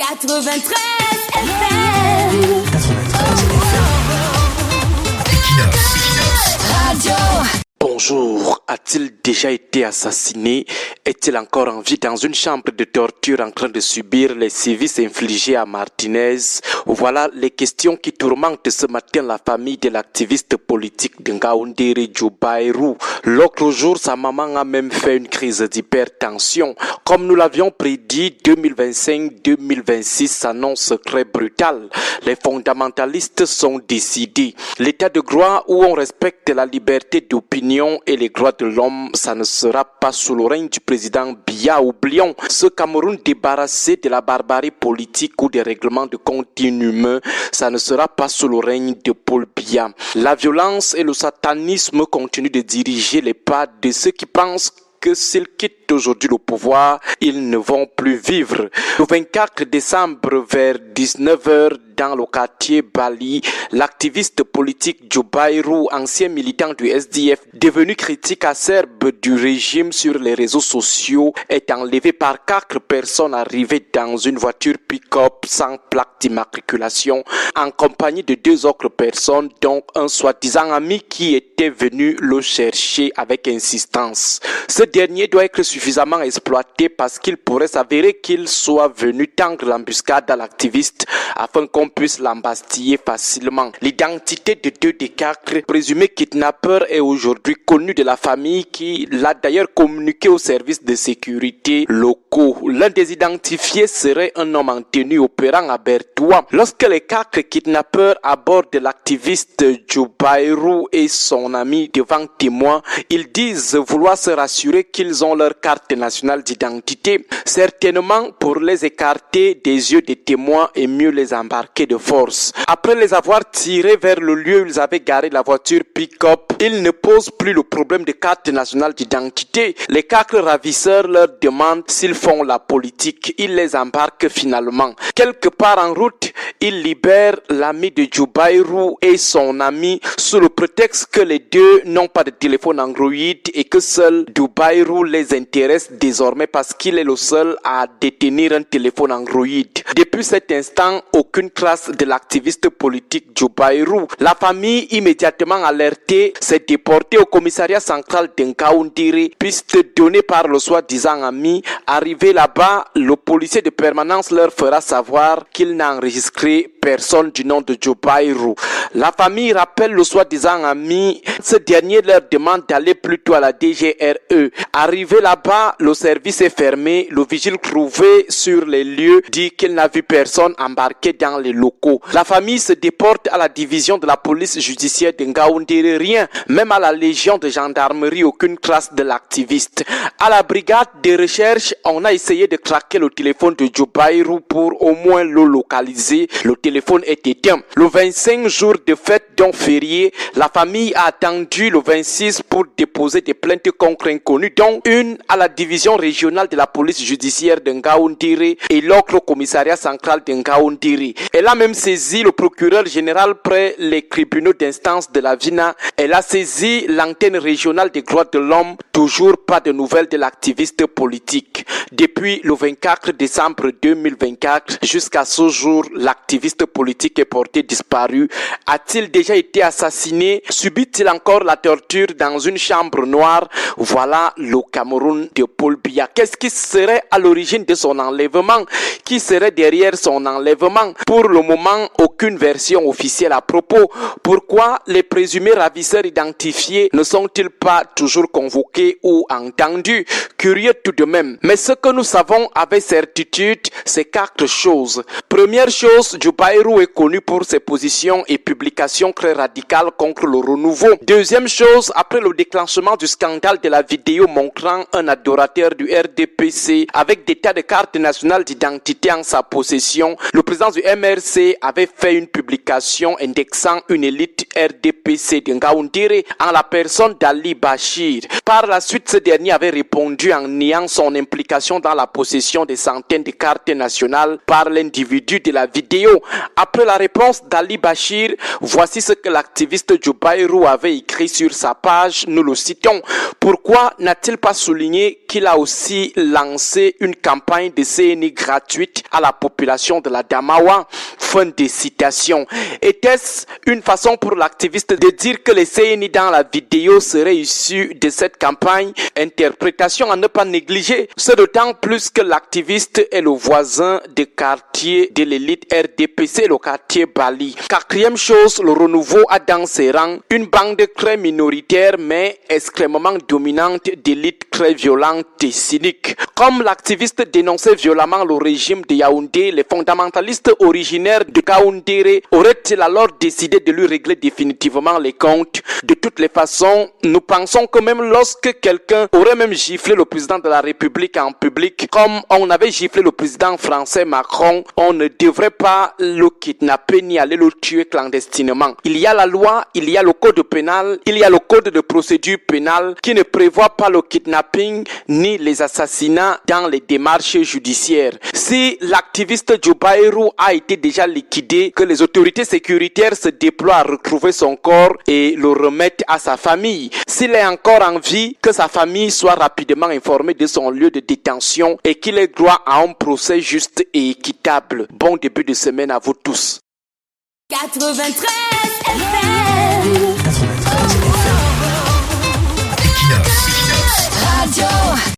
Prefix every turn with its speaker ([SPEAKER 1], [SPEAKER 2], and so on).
[SPEAKER 1] 93 FM.
[SPEAKER 2] 93 Equinox
[SPEAKER 1] Radio.
[SPEAKER 3] Bonjour, a-t-il déjà été assassiné? Est-il encore en vie dans une chambre de torture en train de subir les sévices infligés à Martinez? Voilà les questions qui tourmentent ce matin la famille de l'activiste politique Ngaoundéré Djoubaïrou. L'autre jour, sa maman a même fait une crise d'hypertension. Comme nous l'avions prédit, 2025-2026 s'annonce très brutal. Les fondamentalistes sont décidés. L'état de droit où on respecte la liberté d'opinion et les droits de l'homme, ça ne sera pas sous le règne du président Biya. Oublions ce Cameroun débarrassé de la barbarie politique ou des règlements de compte inhumains, ça ne sera pas sous le règne de Paul Biya. La violence et le satanisme continuent de diriger les pas de ceux qui pensent que s'ils quittent aujourd'hui le pouvoir, ils ne vont plus vivre. Le 24 décembre vers 19h, dans le quartier Bali, l'activiste politique Djoubaïrou, ancien militant du SDF, devenu critique acerbe du régime sur les réseaux sociaux, est enlevé par 4 personnes arrivées dans une voiture pick-up sans plaque d'immatriculation, en compagnie de 2 autres personnes, dont un soi-disant ami qui était venu le chercher avec insistance. Ce dernier doit être suffisamment exploité parce qu'il pourrait s'avérer qu'il soit venu tendre l'embuscade à l'activiste afin qu'on puisse l'embastiller facilement. L'identité de 2 des 4 présumés kidnappeurs est aujourd'hui connue de la famille qui l'a d'ailleurs communiqué aux services de sécurité locaux. L'un des identifiés serait un homme en tenue opérant à Bertoua. Lorsque les 4 kidnappeurs abordent l'activiste Djoubaïrou et son ami devant témoins, ils disent vouloir se rassurer qu'ils ont leur carte nationale d'identité, certainement pour les écarter des yeux des témoins et mieux les embarquer de force. Après les avoir tirés vers le lieu où ils avaient garé la voiture pick-up, ils ne posent plus le problème de carte nationale d'identité. Les 4 ravisseurs leur demandent s'ils font la politique. Ils les embarquent finalement. Quelque part en route, ils libèrent l'ami de Djoubaïrou et son ami sous le prétexte que les deux n'ont pas de téléphone Android et que seul Djoubaïrou les intéresse désormais parce qu'il est le seul à détenir un téléphone Android. Depuis cet instant, aucune trace de l'activiste politique Djoubaïrou. La famille, immédiatement alertée, s'est déportée au commissariat central d'Ngaoundéré, piste donnée par le soi-disant ami. Arrivé là-bas, le policier de permanence leur fera savoir qu'il n'a enregistré personne du nom de Djoubaïrou. La famille rappelle le soi-disant ami. Ce dernier leur demande d'aller plutôt à la DGRE. Arrivé là-bas, le service est fermé. Le vigile trouvé sur les lieux dit qu'il n'a vu personne embarqué dans les locaux. La famille se déporte à la division de la police judiciaire de Ngaoundéré. Rien, même à la légion de gendarmerie, aucune trace de l'activiste. À la brigade de recherche, on a essayé de traquer le téléphone de Djoubaïrou pour au moins le localiser. Le téléphone est éteint. Le 25 jour de fête donc férié, la famille a attendu le 26 pour déposer des plaintes contre inconnus, dont une à la division régionale de la police judiciaire de Ngaoundéré et l'autre au commissariat central de Ngaoundéré. Elle a même saisi le procureur général près les tribunaux d'instance de la Vina. Elle a saisi l'antenne régionale des droits de l'homme. Toujours pas de nouvelles de l'activiste politique. Depuis le 24 décembre 2024 jusqu'à ce jour, l'activiste politique est porté disparu. A-t-il déjà été assassiné? Subit-il encore la torture dans une chambre noire? Voilà le Cameroun de Paul Biya. Qu'est-ce qui serait à l'origine de son enlèvement? Qui serait derrière son enlèvement? Pour le moment, aucune version officielle à propos. Pourquoi les présumés ravisseurs identifiés ne sont-ils pas toujours convoqués ou entendus? Curieux tout de même. Mais ce que nous savons avec certitude, c'est 4 choses. Première chose, Djoubaïrou est connu pour ses positions et publications très radicales contre le renouveau. Deuxième chose, après le déclenchement du scandale de la vidéo montrant un adorateur du RDPC avec des tas de cartes nationales d'identité en sa possession, le président du MRC avait fait une publication indexant une élite RDPC de Ngaoundéré en la personne d'Ali Bachir. Par la suite, ce dernier avait répondu en niant son implication dans la possession des centaines de cartes nationales par l'individu de la vidéo. vidéo. Après la réponse d'Ali Bachir, voici ce que l'activiste Djobayrou avait écrit sur sa page, nous le citons. Pourquoi n'a-t-il pas souligné qu'il a aussi lancé une campagne de CNI gratuite à la population de la Damawa? Fin de citation. Était-ce une façon pour l'activiste de dire que les CNI dans la vidéo seraient issus de cette campagne? Interprétation à ne pas négliger. C'est d'autant plus que l'activiste est le voisin de quartier de l'élite RDPC, le quartier Bali. Quatrième chose, le renouveau a dans ses rangs une bande très minoritaire mais extrêmement dominante d'élite très violente et cynique. Comme l'activiste dénonçait violemment le régime de Yaoundé, les fondamentalistes originaires de Kaoundéré auraient-ils alors décidé de lui régler définitivement les comptes? De toutes les façons, nous pensons que même lorsque quelqu'un aurait même giflé le président de la République en public, comme on avait giflé le président français Macron, on ne devrait pas le kidnapper ni aller le tuer clandestinement. Il y a la loi, il y a le code pénal, il y a le code de procédure pénale qui ne prévoit pas le kidnapping ni les assassinats dans les démarches judiciaires. Si l'activiste Djobayrou a été déjà liquidé, que les autorités sécuritaires se déploient à retrouver son corps et le remettent à sa famille. S'il est encore en vie, que sa famille soit rapidement informée de son lieu de détention et qu'il ait droit à un procès juste et équitable. Bon début de semaine à vous tous.
[SPEAKER 1] 93 FM.